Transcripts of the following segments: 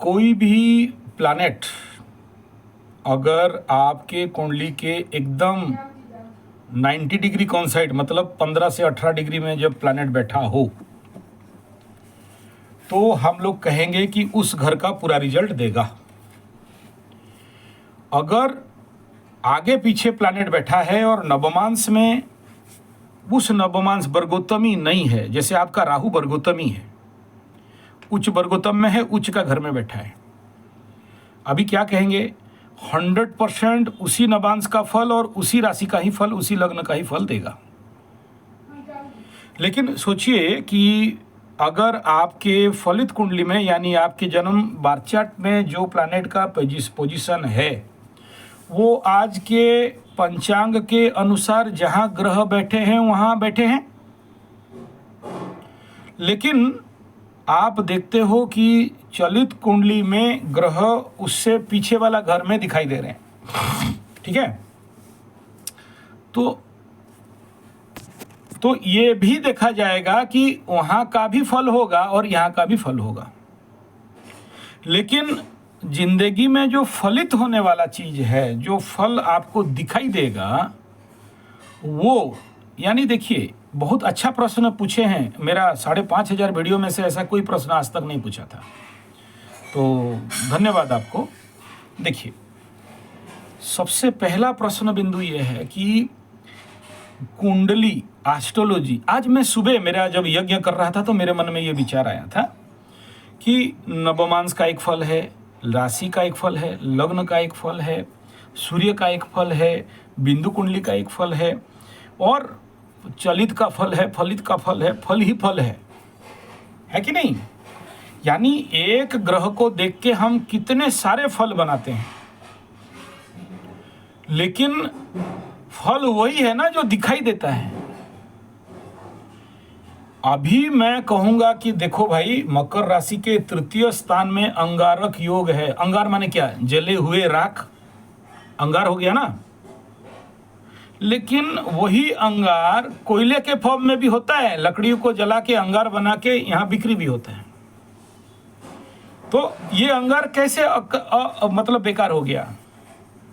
कोई भी प्लैनेट अगर आपके कुंडली के एकदम 90 डिग्री कॉन्साइड मतलब 15 से 18 डिग्री में जब प्लैनेट बैठा हो तो हम लोग कहेंगे कि उस घर का पूरा रिजल्ट देगा। अगर आगे पीछे प्लैनेट बैठा है और नवमांश में उस नवमांश वर्गोत्तमी नहीं है, जैसे आपका राहु वर्गोत्तमी है, उच्च वर्गोत्तम में है, उच्च का घर में बैठा है, अभी क्या कहेंगे 100% उसी नवांश का फल और उसी राशि का ही फल, उसी लग्न का ही फल देगा। लेकिन सोचिए कि अगर आपके फलित कुंडली में यानी आपके जन्म बार चार्ट में जो प्लैनेट का पोजीशन है वो आज के पंचांग के अनुसार जहां ग्रह बैठे हैं वहां बैठे हैं, लेकिन आप देखते हो कि चलित कुंडली में ग्रह उससे पीछे वाला घर में दिखाई दे रहे हैं, ठीक है। तो ये भी देखा जाएगा कि वहां का भी फल होगा और यहाँ का भी फल होगा, लेकिन जिंदगी में जो फलित होने वाला चीज है, जो फल आपको दिखाई देगा वो, यानी देखिए बहुत अच्छा प्रश्न पूछे हैं, मेरा 5,500 वीडियो में से ऐसा कोई प्रश्न आज तक नहीं पूछा था, तो धन्यवाद आपको। देखिए सबसे पहला प्रश्न बिंदु ये है कि कुंडली एस्ट्रोलॉजी, आज मैं सुबह मेरा जब यज्ञ कर रहा था तो मेरे मन में ये विचार आया था कि नवमांश का एक फल है, राशि का एक फल है, लग्न का एक फल है, सूर्य का एक फल है, बिंदु कुंडली का एक फल है और चलित का फल है, फलित का फल है, फल ही फल है कि नहीं। यानी एक ग्रह को देख के हम कितने सारे फल बनाते हैं, लेकिन फल वही है ना जो दिखाई देता है। अभी मैं कहूंगा कि देखो भाई, मकर राशि के तृतीय स्थान में अंगारक योग है। अंगार माने क्या? जले हुए राख, अंगार हो गया ना। लेकिन वही अंगार कोयले के फॉर्म में भी होता है, लकड़ियों को जला के अंगार बना के यहाँ बिक्री भी होता है। तो ये अंगार कैसे मतलब बेकार हो गया।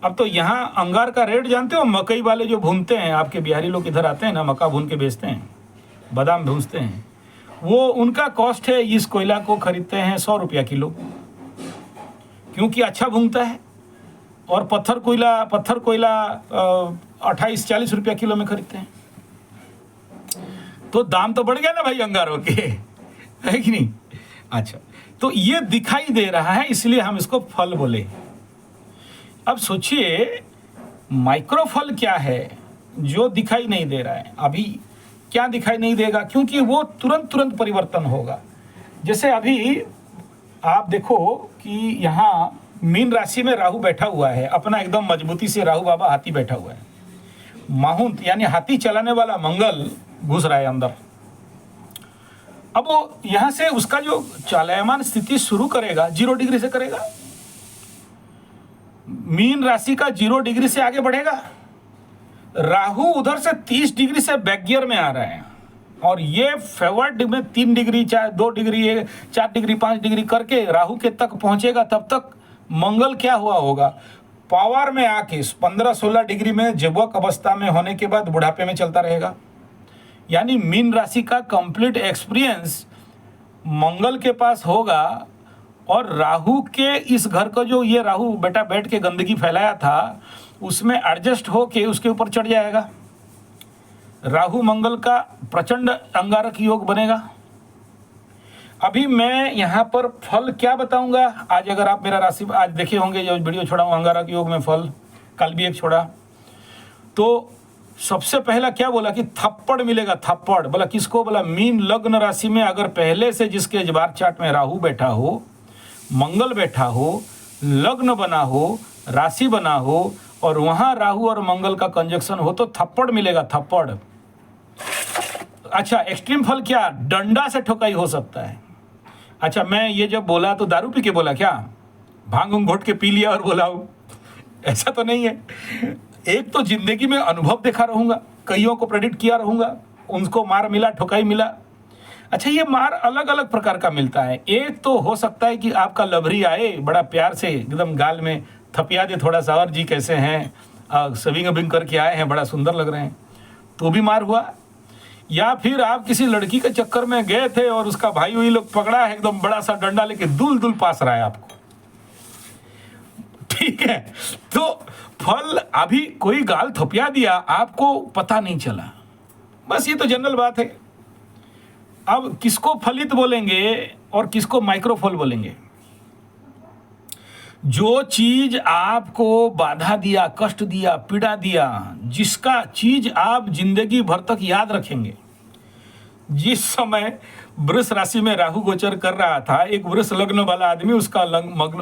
अब तो यहाँ अंगार का रेट जानते हो, मकई वाले जो भूनते हैं, आपके बिहारी लोग इधर आते हैं ना, मक्का भून के बेचते हैं, बादाम भूनते हैं, वो उनका कॉस्ट है, इस कोयला को खरीदते हैं 100 रुपया किलो, क्योंकि अच्छा भूनता है। और पत्थर कोयला 28-40 रुपया किलो में खरीदते हैं। तो दाम तो बढ़ गया ना भाई अंगारों के, है कि नहीं। अच्छा, तो ये दिखाई दे रहा है, इसलिए हम इसको फल बोले। अब सोचिए माइक्रोफल क्या है जो दिखाई नहीं दे रहा है। अभी क्या दिखाई नहीं देगा, क्योंकि वो तुरंत परिवर्तन होगा। जैसे अभी आप देखो कि यहाँ मीन राशि में राहु बैठा हुआ है, अपना एकदम मजबूती से राहु बाबा हाथी बैठा हुआ है। माहुंत यानी हाथी चलाने वाला मंगल घुस रहा है अंदर। अब वो यहां से उसका जो चालयमान स्थिति शुरू करेगा 0 डिग्री से करेगा, मीन राशि का 0 डिग्री से आगे बढ़ेगा। राहु उधर से 30 डिग्री से बैक गियर में आ रहा है, और ये फॉरवर्ड में 3 डिग्री, चाहे 2 डिग्री, 4 डिग्री, 5 डिग्री करके राहु के तक पहुंचेगा। तब तक मंगल क्या हुआ होगा, पावर में आके 15-16 डिग्री में जबवक अवस्था में होने के बाद बुढ़ापे में चलता रहेगा। यानी मीन राशि का कंप्लीट एक्सपीरियंस मंगल के पास होगा, और राहु के इस घर का जो ये राहु बेटा बैठ के गंदगी फैलाया था, उसमें एडजस्ट होके उसके ऊपर चढ़ जाएगा। राहु मंगल का प्रचंड अंगारक योग बनेगा। अभी मैं यहाँ पर फल क्या बताऊंगा, आज अगर आप मेरा राशि आज देखे होंगे, जो वीडियो छोड़ा हूँ अंगारक योग में फल, कल भी एक छोड़ा, तो सबसे पहला क्या बोला कि थप्पड़ मिलेगा। थप्पड़ बोला किसको? बोला मीन लग्न राशि में अगर पहले से जिसके जबार चार्ट में राहु बैठा हो, मंगल बैठा हो, लग्न बना हो, राशि बना हो, और वहां राहु और मंगल का कंजक्शन हो, तो थप्पड़ मिलेगा, थप्पड़। अच्छा, एक्सट्रीम फल क्या? डंडा से ठोकाई हो सकता है। अच्छा, मैं ये जब बोला तो दारू पी के बोला क्या? भांग घोट के पी लिया और बोला हूं? ऐसा तो नहीं है। एक तो जिंदगी में अनुभव देखा रहूंगा, कईयों को प्रेडिक्ट किया रहूंगा, उनको मार मिला, ठोकाई मिला। अच्छा, ये मार अलग अलग प्रकार का मिलता है। एक तो हो सकता है कि आपका लभरी आए, बड़ा प्यार से एकदम गाल में थपिया दे थोड़ा सा, और जी कैसे हैं, सविंग अबिंग करके आए हैं, बड़ा सुंदर लग रहे हैं, तो भी मार हुआ। या फिर आप किसी लड़की के चक्कर में गए थे और उसका भाई वही लोग पकड़ा है, एकदम बड़ा सा डंडा लेके दुल दुल पास रहा है आपको, ठीक है। तो फल, अभी कोई गाल थपिया दिया, आपको पता नहीं चला, बस ये तो जनरल बात है। अब किसको फलित बोलेंगे और किसको माइक्रोफल बोलेंगे? जो चीज आपको बाधा दिया, कष्ट दिया, पीड़ा दिया, जिसका चीज आप जिंदगी भर तक याद रखेंगे। जिस समय वृष राशि में राहु गोचर कर रहा था, एक वृष लग्न वाला आदमी, उसका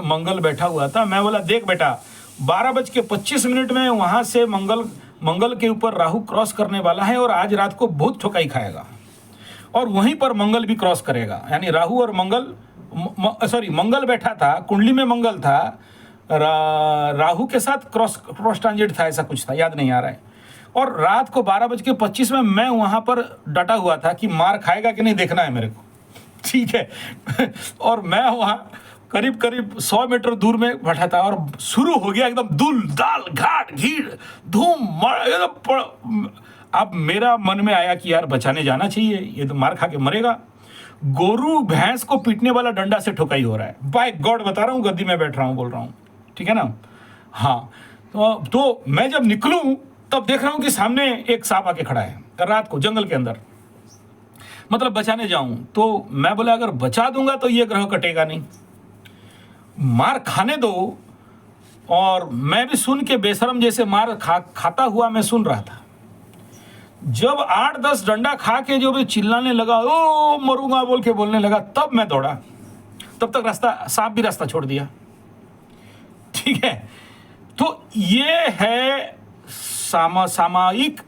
मंगल बैठा हुआ था। मैं बोला, देख बेटा, 12:25 में वहां से मंगल के ऊपर राहु क्रॉस करने वाला है, और आज रात को बहुत ठोकाई खाएगा, और वहीं पर मंगल भी क्रॉस करेगा। यानी राहु और मंगल, मंगल बैठा था, कुंडली में मंगल था, राहु के साथ क्रॉस ट्रांजिट था, ऐसा कुछ था, याद नहीं आ रहा है। और रात को 12:25 में मैं वहां पर डटा हुआ था कि मार खाएगा कि नहीं देखना है मेरे को, ठीक है। और मैं वहां करीब 100 मीटर दूर में बैठा था, और शुरू हो गया एकदम दुल दाल घाट घीड़ धूम एकदम। अब मेरा मन में आया कि यार बचाने जाना चाहिए, ये तो मार खा के मरेगा। गोरू भैंस को पीटने वाला डंडा से ठोकाई हो रहा है, बाय गॉड बता रहा हूँ, गद्दी में बैठ रहा हूँ, बोल रहा हूँ, ठीक है ना। हाँ, तो मैं जब निकलूं तब देख रहा हूं कि सामने एक सांप आके खड़ा है, रात को जंगल के अंदर, मतलब बचाने जाऊं। तो मैं बोला, अगर बचा दूंगा तो ये ग्रह कटेगा नहीं, मार खाने दो। और मैं भी सुन के बेशरम जैसे मार खाता हुआ मैं सुन रहा था। जब 8-10 डंडा खा के जो भी चिल्लाने लगा, ओ मरूंगा बोल के बोलने लगा, तब मैं दौड़ा। तब तक सांप भी रास्ता छोड़ दिया, ठीक है। तो ये है सामायिक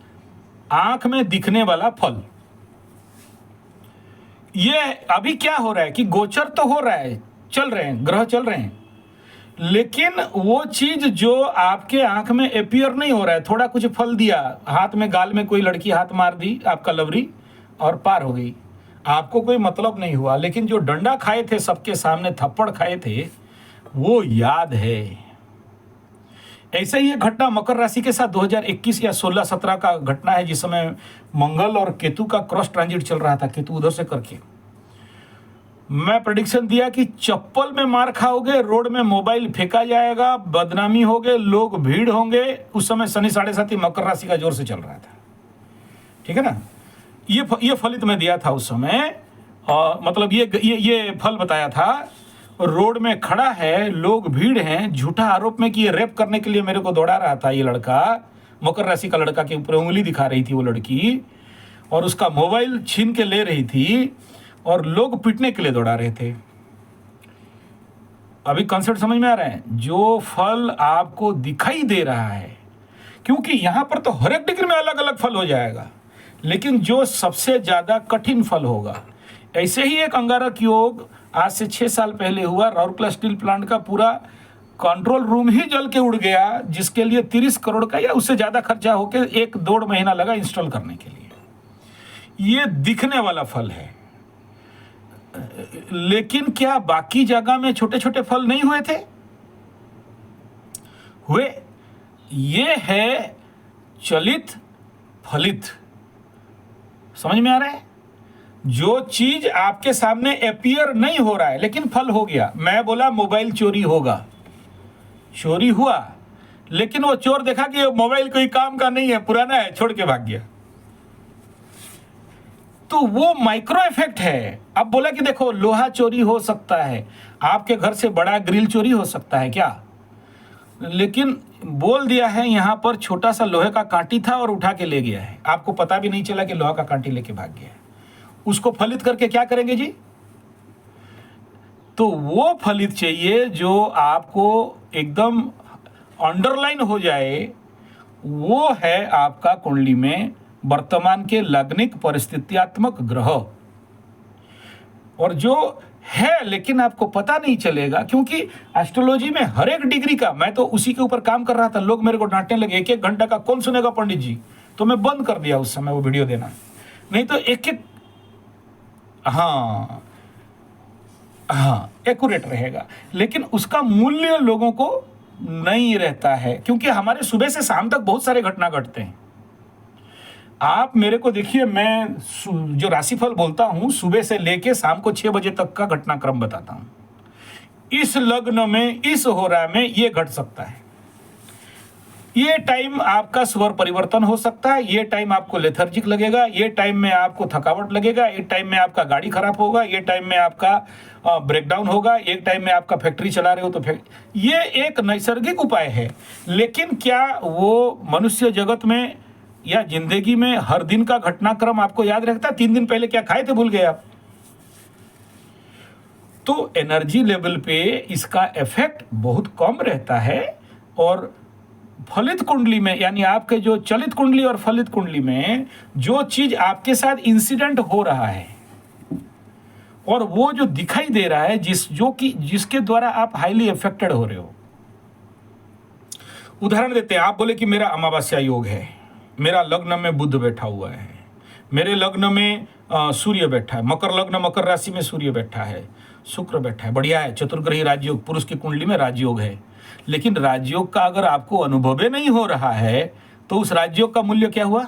आंख में दिखने वाला फल। ये अभी क्या हो रहा है कि गोचर तो हो रहा है, चल रहे हैं, ग्रह चल रहे हैं, लेकिन वो चीज जो आपके आंख में अपीयर नहीं हो रहा है। थोड़ा कुछ फल दिया, हाथ में, गाल में कोई लड़की हाथ मार दी, आपका लवरी, और पार हो गई, आपको कोई मतलब नहीं हुआ। लेकिन जो डंडा खाए थे, सबके सामने थप्पड़ खाए थे, वो याद है। ऐसे ही एक घटना मकर राशि के साथ 2021 या 16-17 का घटना है, जिस समय मंगल और केतु का क्रॉस ट्रांजिट चल रहा था, केतु उधर से करके। मैं प्रेडिक्शन दिया कि चप्पल में मार खाओगे, रोड में मोबाइल फेंका जाएगा, बदनामी होगे, लोग भीड़ होंगे। उस समय शनि 7.5 मकर राशि का जोर से चल रहा था, ठीक है ना। ये फलित में दिया था उस समय, मतलब ये फल बताया था। रोड में खड़ा है, लोग भीड़ हैं, झूठा आरोप में कि ये रेप करने के लिए मेरे को दौड़ा रहा था। ये लड़का, मकर राशि का लड़का के ऊपर उंगली दिखा रही थी वो लड़की, और उसका मोबाइल छीन के ले रही थी, और लोग पीटने के लिए दौड़ा रहे थे। अभी कॉन्सेप्ट समझ में आ रहा है? जो फल आपको दिखाई दे रहा है, क्योंकि यहां पर तो हर एक डिग्री में अलग अलग फल हो जाएगा, लेकिन जो सबसे ज्यादा कठिन फल होगा। ऐसे ही एक अंगारक योग आज से 6 साल पहले हुआ। राउरकेला स्टील प्लांट का पूरा कंट्रोल रूम ही जल के उड़ गया, जिसके लिए 30 करोड़ का या उससे ज्यादा खर्चा होकर 1-1.5 महीना लगा इंस्टॉल करने के लिए। ये दिखने वाला फल है, लेकिन क्या बाकी जगह में छोटे छोटे फल नहीं हुए थे? हुए। ये है चलित फलित। समझ में आ रहा है? जो चीज आपके सामने अपीयर नहीं हो रहा है, लेकिन फल हो गया। मैं बोला मोबाइल चोरी होगा, चोरी हुआ, लेकिन वो चोर देखा कि मोबाइल कोई काम का नहीं है, पुराना है, छोड़ के भाग गया। तो वो माइक्रो इफेक्ट है। अब बोला कि देखो, लोहा चोरी हो सकता है, आपके घर से बड़ा ग्रिल चोरी हो सकता है क्या, लेकिन बोल दिया है यहां पर छोटा सा लोहे का कांटी था और उठा के ले गया है, आपको पता भी नहीं चला कि लोहा का कांटी लेके भाग गया है। उसको फलित करके क्या करेंगे जी? तो वो फलित चाहिए जो आपको एकदम अंडरलाइन हो जाए। वो है आपका कुंडली में वर्तमान के लग्निक परिस्थित्यात्मक ग्रह, और जो है लेकिन आपको पता नहीं चलेगा, क्योंकि एस्ट्रोलॉजी में हर एक डिग्री का, मैं तो उसी के ऊपर काम कर रहा था, लोग मेरे को डांटने लगे, 1-1 घंटा का कौन सुनेगा पंडित जी, तो मैं बंद कर दिया उस समय वो वीडियो देना। नहीं तो हाँ हाँ, एक्यूरेट रहेगा, लेकिन उसका मूल्य लोगों को नहीं रहता है, क्योंकि हमारे सुबह से शाम तक बहुत सारे घटना घटते हैं। आप मेरे को देखिए, मैं जो राशिफल बोलता हूं, सुबह से लेके शाम को 6 बजे तक का घटनाक्रम बताता हूं। इस लग्न में, इस होरा में ये घट सकता है, ये टाइम आपका स्वर परिवर्तन हो सकता है, ये टाइम आपको लेथर्जिक लगेगा, ये टाइम में आपको थकावट लगेगा, ये टाइम में आपका गाड़ी खराब होगा, ये टाइम में आपका ब्रेकडाउन होगा, एक टाइम में आपका फैक्ट्री चला रहे हो तो ये एक नैसर्गिक उपाय है। लेकिन क्या वो मनुष्य जगत में या जिंदगी में हर दिन का घटनाक्रम आपको याद रखता? 3 दिन पहले क्या खाए थे भूल गए आप? तो एनर्जी लेवल पे इसका इफेक्ट बहुत कम रहता है। और फलित कुंडली में, यानी आपके जो चलित कुंडली और फलित कुंडली में जो चीज आपके साथ इंसिडेंट हो रहा है और वो जो दिखाई दे रहा है, जिसके द्वारा आप हाईली अफेक्टेड हो रहे हो। उदाहरण देते हैं, आप बोले कि मेरा अमावस्या योग है, मेरा लग्न में बुध बैठा हुआ है, मेरे लग्न में सूर्य बैठा है, मकर लग्न मकर राशि में सूर्य बैठा है, शुक्र बैठा है, बढ़िया है, चतुर्ग्रही राजयोग, पुरुष की कुंडली में राजयोग है। लेकिन राजयोग का अगर आपको अनुभव नहीं हो रहा है तो उस राजयोग का मूल्य क्या हुआ?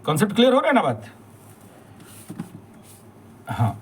कॉन्सेप्ट क्लियर हो रहा है ना बात? हाँ,